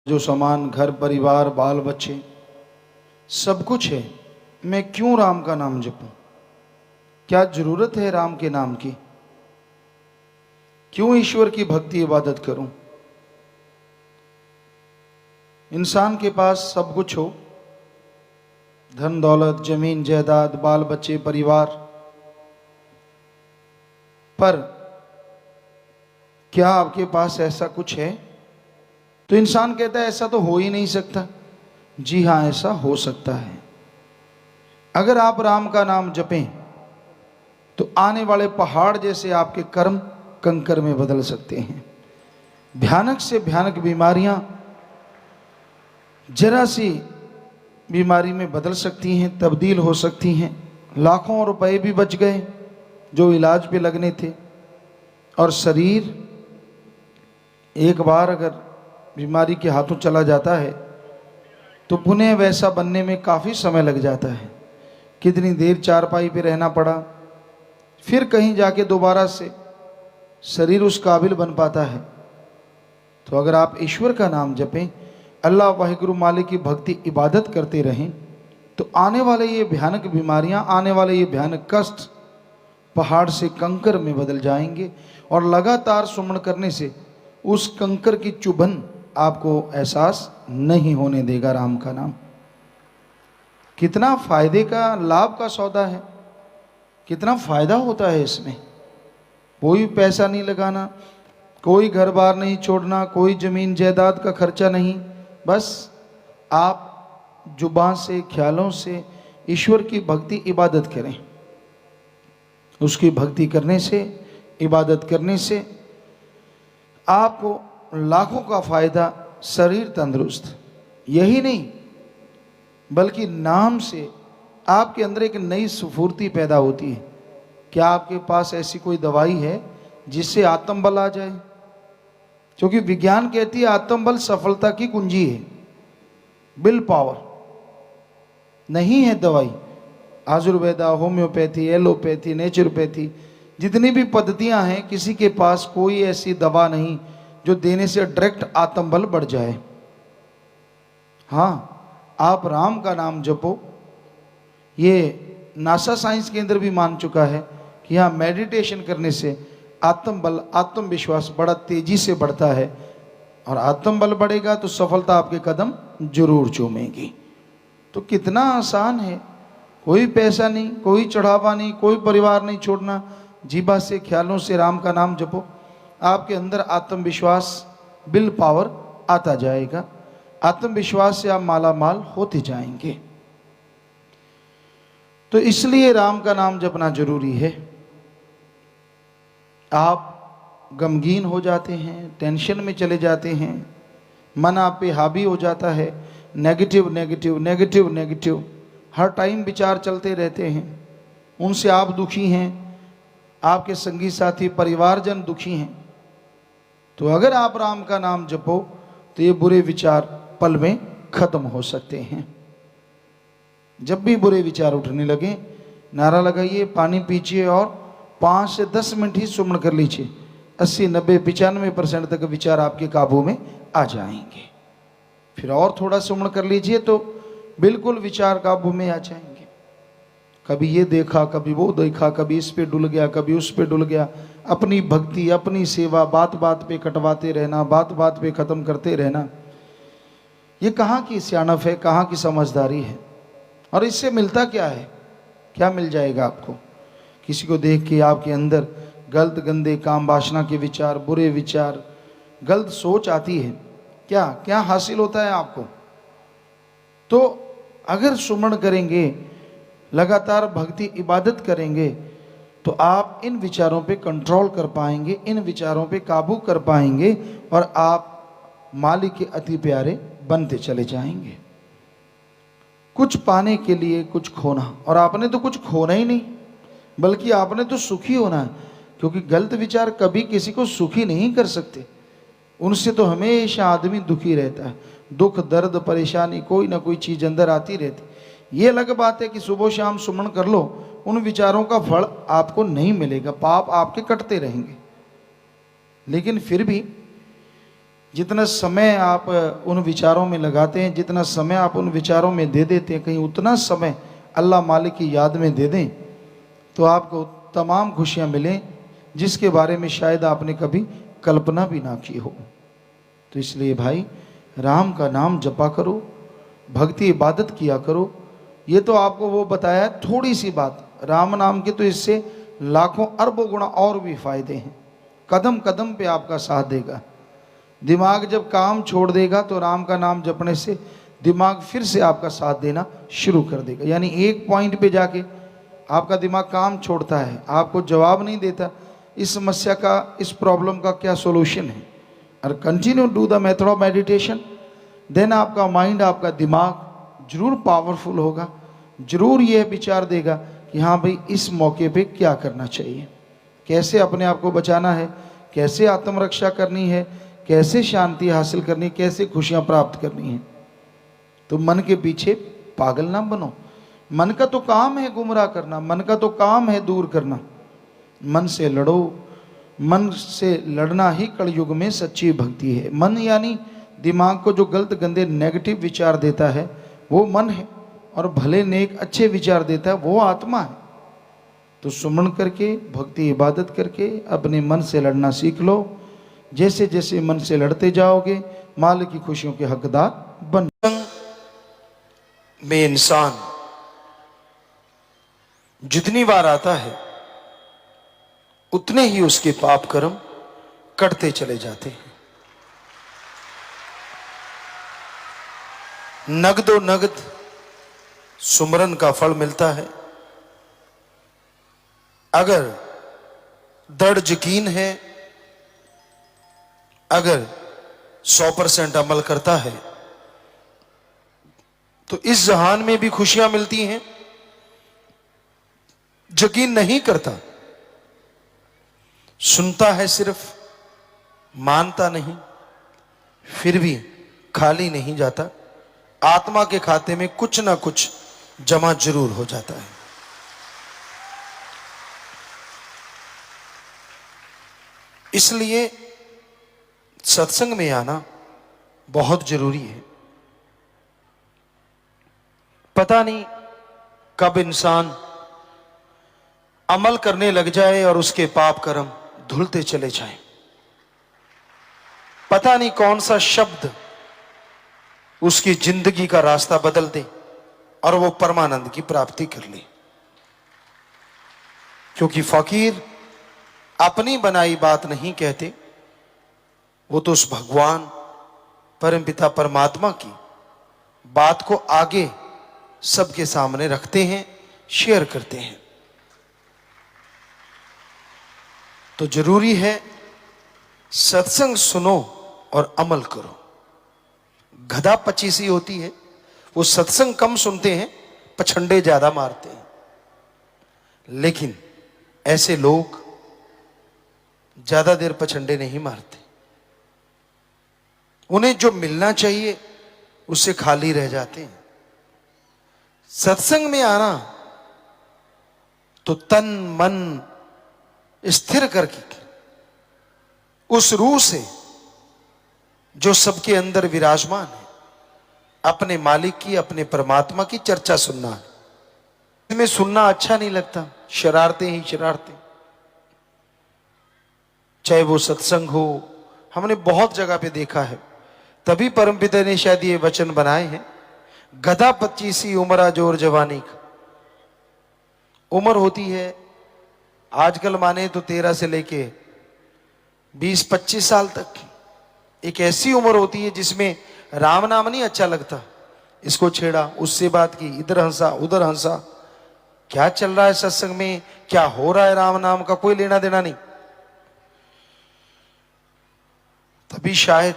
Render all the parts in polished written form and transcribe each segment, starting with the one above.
जो सामान, घर परिवार, बाल बच्चे सब कुछ है, मैं क्यों राम का नाम जपूं? क्या जरूरत है राम के नाम की? क्यों ईश्वर की भक्ति इबादत करूं? इंसान के पास सब कुछ हो, धन दौलत, जमीन जायदाद, बाल बच्चे, परिवार, पर क्या आपके पास ऐसा कुछ है? तो इंसान कहता है ऐसा तो हो ही नहीं सकता। जी हां, ऐसा हो सकता है। अगर आप राम का नाम जपें तो आने वाले पहाड़ जैसे आपके कर्म कंकर में बदल सकते हैं। भयानक से भयानक बीमारियां जरा सी बीमारी में बदल सकती हैं, तब्दील हो सकती हैं। लाखों रुपए भी बच गए जो इलाज पे लगने थे। और शरीर एक बार अगर बीमारी के हाथों चला जाता है तो पुनः वैसा बनने में काफ़ी समय लग जाता है। कितनी देर चारपाई पे रहना पड़ा, फिर कहीं जाके दोबारा से शरीर उस काबिल बन पाता है। तो अगर आप ईश्वर का नाम जपें, अल्लाह वाहिगुरु मालिक की भक्ति इबादत करते रहें, तो आने वाले ये भयानक बीमारियां, आने वाले ये भयानक कष्ट पहाड़ से कंकर में बदल जाएंगे। और लगातार सुमन करने से उस कंकर की चुभन आपको एहसास नहीं होने देगा। राम का नाम कितना फायदे का, लाभ का सौदा है, कितना फायदा होता है इसमें। कोई पैसा नहीं लगाना, कोई घर बार नहीं छोड़ना, कोई जमीन जायदाद का खर्चा नहीं। बस आप जुबान से, ख्यालों से ईश्वर की भक्ति इबादत करें। उसकी भक्ति करने से, इबादत करने से आपको लाखों का फायदा, शरीर तंदुरुस्त, यही नहीं बल्कि नाम से आपके अंदर एक नई स्फूर्ति पैदा होती है। क्या आपके पास ऐसी कोई दवाई है जिससे आत्मबल आ जाए? क्योंकि विज्ञान कहती है आत्मबल सफलता की कुंजी है, विल पावर नहीं है दवाई। आयुर्वेदा, होम्योपैथी, एलोपैथी, नेचुरोपैथी, जितनी भी पद्धतियां हैं, किसी के पास कोई ऐसी दवा नहीं जो देने से डायरेक्ट आत्मबल बढ़ जाए। हाँ, आप राम का नाम जपो। ये नासा साइंस केंद्र भी मान चुका है कि हाँ, मेडिटेशन करने से आत्मबल, आत्मविश्वास बड़ा तेजी से बढ़ता है। और आत्मबल बढ़ेगा तो सफलता आपके कदम जरूर चूमेगी। तो कितना आसान है, कोई पैसा नहीं, कोई चढ़ावा नहीं, कोई परिवार नहीं छोड़ना। जीभा से, ख्यालों से राम का नाम जपो, आपके अंदर आत्मविश्वास, विल पावर आता जाएगा। आत्मविश्वास से आप माला माल होते जाएंगे। तो इसलिए राम का नाम जपना जरूरी है। आप गमगीन हो जाते हैं, टेंशन में चले जाते हैं, मन आप पे हावी हो जाता है, नेगेटिव नेगेटिव नेगेटिव नेगेटिव हर टाइम विचार चलते रहते हैं। उनसे आप दुखी हैं, आपके संगी साथी परिवारजन दुखी हैं। तो अगर आप राम का नाम जपो तो ये बुरे विचार पल में खत्म हो सकते हैं। जब भी बुरे विचार उठने लगे, नारा लगाइए, पानी पीजिए और 5 से 10 मिनट ही सुमन कर लीजिए। 80, 90, 95% तक विचार आपके काबू में आ जाएंगे। फिर और थोड़ा सुमन कर लीजिए तो बिल्कुल विचार काबू में आ जाएंगे। कभी ये देखा, कभी वो देखा, कभी इस पे डुल गया, कभी उस पे डुल गया। अपनी भक्ति, अपनी सेवा बात बात पे कटवाते रहना, बात बात पे ख़त्म करते रहना, ये कहाँ की सियानफ है, कहाँ की समझदारी है? और इससे मिलता क्या है? क्या मिल जाएगा आपको? किसी को देख के आपके अंदर गलत गंदे काम वासना के विचार, बुरे विचार, गलत सोच आती है, क्या क्या हासिल होता है आपको? तो अगर सुमन करेंगे, लगातार भक्ति इबादत करेंगे, तो आप इन विचारों पे कंट्रोल कर पाएंगे, इन विचारों पे काबू कर पाएंगे और आप मालिक के अति प्यारे बनते चले जाएंगे। कुछ पाने के लिए कुछ खोना, और आपने तो कुछ खोना ही नहीं, बल्कि आपने तो सुखी होना है। क्योंकि गलत विचार कभी किसी को सुखी नहीं कर सकते, उनसे तो हमेशा आदमी दुखी रहता है। दुख, दर्द, परेशानी, कोई ना कोई चीज़ अंदर आती रहती। ये अलग बात है कि सुबह शाम सुमन कर लो, उन विचारों का फल आपको नहीं मिलेगा, पाप आपके कटते रहेंगे। लेकिन फिर भी जितना समय आप उन विचारों में लगाते हैं, जितना समय आप उन विचारों में दे देते हैं, कहीं उतना समय अल्लाह मालिक की याद में दे दें तो आपको तमाम खुशियां मिलें जिसके बारे में शायद आपने कभी कल्पना भी ना की हो। तो इसलिए भाई राम का नाम जपा करो, भक्ति इबादत किया करो। ये तो आपको वो बताया है थोड़ी सी बात, राम नाम के तो इससे लाखों अरबों गुना और भी फायदे हैं। कदम कदम पे आपका साथ देगा। दिमाग जब काम छोड़ देगा तो राम का नाम जपने से दिमाग फिर से आपका साथ देना शुरू कर देगा। यानी एक पॉइंट पे जाके आपका दिमाग काम छोड़ता है, आपको जवाब नहीं देता इस समस्या का, इस प्रॉब्लम का क्या सॉल्यूशन है। और continue do the method of meditation, then आपका माइंड, आपका दिमाग जरूर पावरफुल होगा, जरूर यह विचार देगा कि हाँ भाई इस मौके पे क्या करना चाहिए, कैसे अपने आप को बचाना है, कैसे आत्मरक्षा करनी है, कैसे शांति हासिल करनी, कैसे खुशियां प्राप्त करनी है। तो मन के पीछे पागल ना बनो। मन का तो काम है गुमराह करना, मन का तो काम है दूर करना। मन से लड़ो, मन से लड़ना ही कलयुग में सच्ची भक्ति है। मन यानी दिमाग को जो गलत गंदे नेगेटिव विचार देता है वो मन है, और भले नेक अच्छे विचार देता है वो आत्मा है। तो सुमन करके, भक्ति इबादत करके अपने मन से लड़ना सीख लो। जैसे जैसे मन से लड़ते जाओगे मालिक की खुशियों के हकदार बन। में इंसान जितनी बार आता है उतने ही उसके पाप कर्म कटते चले जाते हैं। नगदो नगद सुमरन का फल मिलता है। अगर दृढ़ यकीन है, अगर 100% अमल करता है तो इस जहान में भी खुशियां मिलती हैं। यकीन नहीं करता, सुनता है सिर्फ, मानता नहीं, फिर भी खाली नहीं जाता। आत्मा के खाते में कुछ ना कुछ जमा जरूर हो जाता है। इसलिए सत्संग में आना बहुत जरूरी है। पता नहीं कब इंसान अमल करने लग जाए और उसके पाप कर्म धुलते चले जाएं। पता नहीं कौन सा शब्द उसकी जिंदगी का रास्ता बदल दे और वो परमानंद की प्राप्ति कर ले। क्योंकि फकीर अपनी बनाई बात नहीं कहते, वो तो उस भगवान परमपिता परमात्मा की बात को आगे सबके सामने रखते हैं, शेयर करते हैं। तो जरूरी है सत्संग सुनो और अमल करो। गधा पचीसी होती है, वो सत्संग कम सुनते हैं, पछंडे ज्यादा मारते हैं। लेकिन ऐसे लोग ज्यादा देर पछंडे नहीं मारते। उन्हें जो मिलना चाहिए उससे खाली रह जाते हैं। सत्संग में आना तो तन मन स्थिर करके उस रूह से जो सबके अंदर विराजमान है, अपने मालिक की, अपने परमात्मा की चर्चा सुनना है। इसमें सुनना अच्छा नहीं लगता, शरारते ही शरारते। चाहे वो सत्संग हो, हमने बहुत जगह पे देखा है। तभी परमपिता ने शायद ये वचन बनाए हैं, गधा पच्चीसी उम्र जोर जवानी का। उम्र होती है आजकल माने तो 13 से लेके 20-25 साल तक। एक ऐसी उम्र होती है जिसमें राम नाम नहीं अच्छा लगता, इसको छेड़ा, उससे बात की, इधर हंसा उधर हंसा। क्या चल रहा है सत्संग में, क्या हो रहा है, राम नाम का कोई लेना देना नहीं। तभी शायद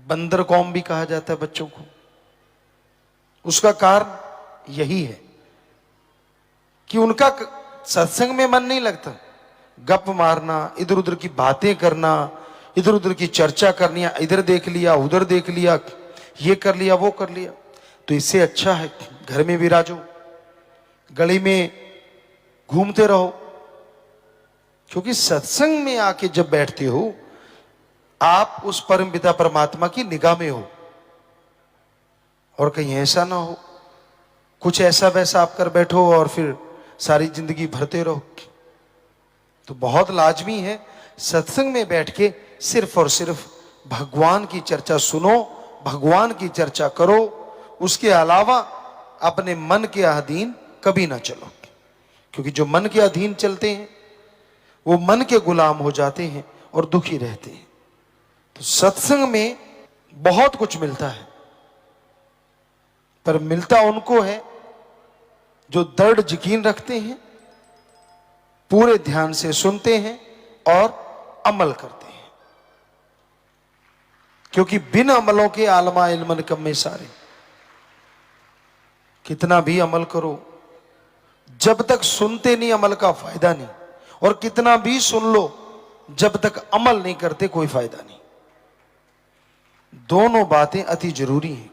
बंदर कौम भी कहा जाता है बच्चों को। उसका कारण यही है कि उनका सत्संग में मन नहीं लगता। गप मारना, इधर उधर की बातें करना, इधर उधर की चर्चा करनी, इधर देख लिया उधर देख लिया, ये कर लिया वो कर लिया। तो इससे अच्छा है घर में विराजो, गली में घूमते रहो। क्योंकि सत्संग में आके जब बैठते हो आप उस परम पिता परमात्मा की निगाह में हो, और कहीं ऐसा ना हो कुछ ऐसा वैसा आप कर बैठो और फिर सारी जिंदगी भरते रहो। तो बहुत लाजमी है सत्संग में बैठ के सिर्फ और सिर्फ भगवान की चर्चा सुनो, भगवान की चर्चा करो, उसके अलावा अपने मन के अधीन कभी ना चलो, क्योंकि जो मन के अधीन चलते हैं वो मन के गुलाम हो जाते हैं और दुखी रहते हैं। तो सत्संग में बहुत कुछ मिलता है, पर मिलता उनको है जो दृढ़ यकीन रखते हैं, पूरे ध्यान से सुनते हैं और अमल करते हैं। क्योंकि बिन अमलों के आलमा इल्मन कम में सारे, कितना भी अमल करो जब तक सुनते नहीं अमल का फायदा नहीं, और कितना भी सुन लो जब तक अमल नहीं करते कोई फायदा नहीं। दोनों बातें अति जरूरी हैं।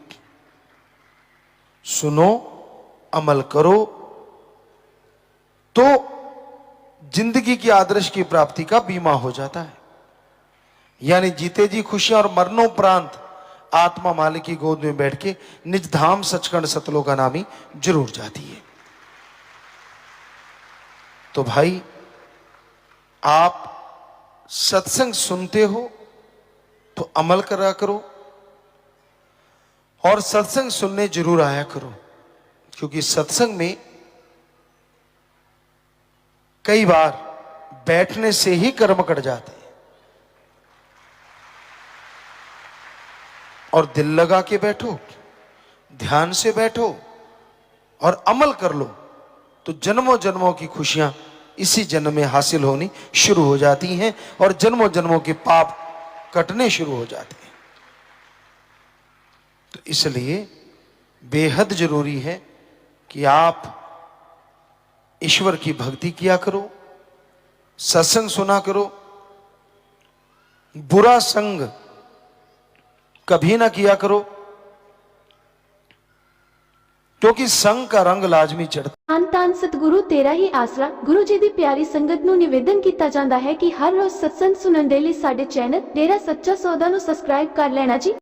सुनो, अमल करो, तो जिंदगी की आदर्श की प्राप्ति का बीमा हो जाता है। यानी जीते जी खुशियां और मरणोपरांत आत्मा मालिक की गोद में बैठ के निज धाम सचखंड सतलोका नामी जरूर जाती है। तो भाई, आप सत्संग सुनते हो तो अमल करा करो, और सत्संग सुनने जरूर आया करो, क्योंकि सत्संग में कई बार बैठने से ही कर्म कट जाते हैं। और दिल लगा के बैठो, ध्यान से बैठो और अमल कर लो, तो जन्मों जन्मों की खुशियां इसी जन्म में हासिल होनी शुरू हो जाती हैं, और जन्मों जन्मों के पाप कटने शुरू हो जाते हैं। तो इसलिए बेहद जरूरी है कि आप ईश्वर की भक्ति किया करो, सत्संग सुना करो, बुरा संग कभी ना किया करो, क्योंकि संग का रंग लाजमी चढ़ता। ਧੰਨ ਸਤਿਗੁਰੂ ਤੇਰਾ ਹੀ ਆਸਰਾ। ਗੁਰੂ ਜੀ ਦੀ ਪਿਆਰੀ ਸੰਗਤ ਨੂੰ ਨਿਵੇਦਨ ਕੀਤਾ ਜਾਂਦਾ ਹੈ ਕਿ ਹਰ ਰੋਜ਼ ਸਤਸੰਗ ਸੁਣਨ ਦੇ ਲਈ ਸਾਡੇ ਚੈਨਲ ਡੇਰਾ ਸੱਚਾ ਸੌਦਾ ਨੂੰ ਸਬਸਕ੍ਰਾਈਬ ਕਰ ਲੈਣਾ ਜੀ।